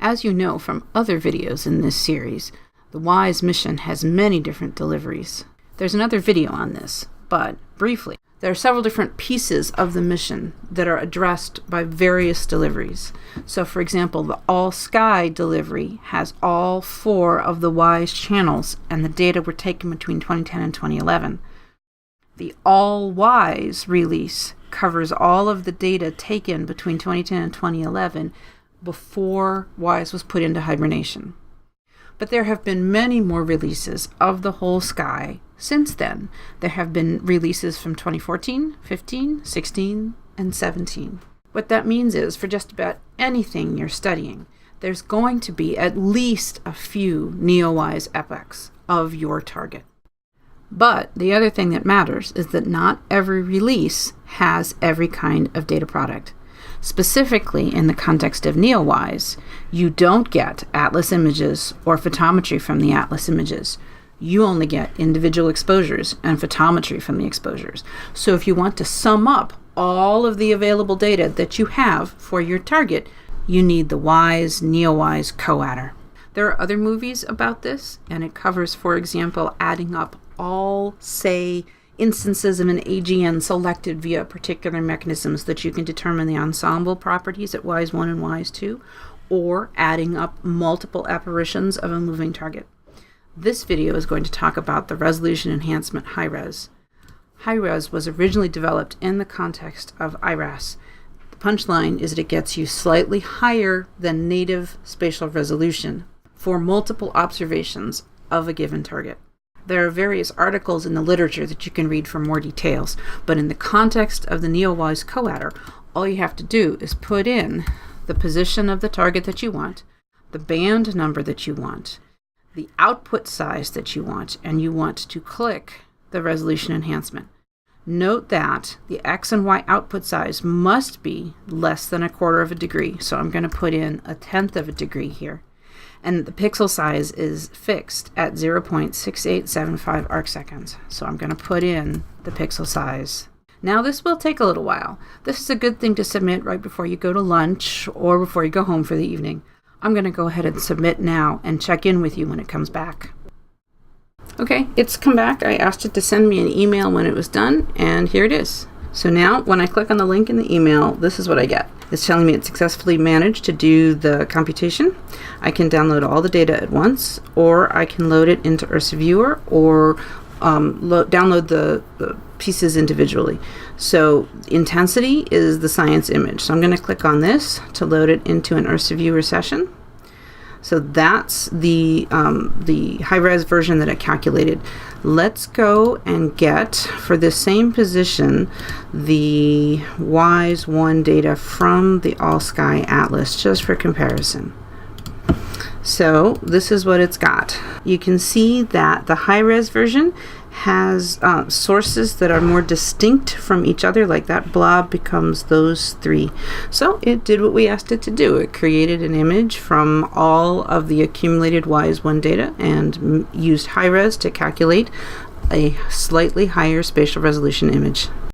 As you know from other videos in this series, the WISE mission has many different deliveries. There's another video on this, but briefly, there are several different pieces of the mission that are addressed by various deliveries. So for example, the All Sky delivery has all 4 of the WISE channels, and the data were taken between 2010 and 2011. The All WISE release covers all of the data taken between 2010 and 2011 before WISE was put into hibernation. But there have been many more releases of the whole sky since then. There have been releases from 2014, 15, 16, and 17. What that means is, for just about anything you're studying, there's going to be at least a few NEOWISE epochs of your target. But the other thing that matters is that not every release has every kind of data product. Specifically, in the context of NEOWISE, you don't get atlas images or photometry from the atlas images. You only get individual exposures and photometry from the exposures. So if you want to sum up all of the available data that you have for your target, you need the WISE NEOWISE Coadder. There are other movies about this, and it covers, for example, adding up all, say, instances of an AGN selected via particular mechanisms that you can determine the ensemble properties at WISE 1 and WISE 2, or adding up multiple apparitions of a moving target. This video is going to talk about the resolution enhancement HiRes. HiRes was originally developed in the context of IRSA. The punchline is that it gets you slightly higher than native spatial resolution for multiple observations of a given target. There are various articles in the literature that you can read for more details, but in the context of the NEOWISE Coadder, all you have to do is put in the position of the target that you want, the band number that you want, the output size that you want, and you want to click the resolution enhancement. Note that the X and Y output size must be less than 1/4 of a degree, so I'm going to put in 1/10 of a degree here. And the pixel size is fixed at 0.6875 arcseconds. So I'm going to put in the pixel size. Now this will take a little while. This is a good thing to submit right before you go to lunch or before you go home for the evening. I'm going to go ahead and submit now and check in with you when it comes back. Okay, it's come back. I asked it to send me an email when it was done, and here it is. So now when I click on the link in the email, this is what I get. It's telling me it successfully managed to do the computation. I can download all the data at once, or I can load it into IRSA Viewer, or download the pieces individually. So intensity is the science image. So I'm going to click on this to load it into an IRSA Viewer session. So that's the HiRes version that I calculated. Let's go and get, for the same position, the WISE 1 data from the All Sky Atlas, just for comparison. So this is what it's got. You can see that the HiRes version has sources that are more distinct from each other, like that blob becomes those 3. So it did what we asked it to do. It created an image from all of the accumulated WISE 1 data and used HiRes to calculate a slightly higher spatial resolution image.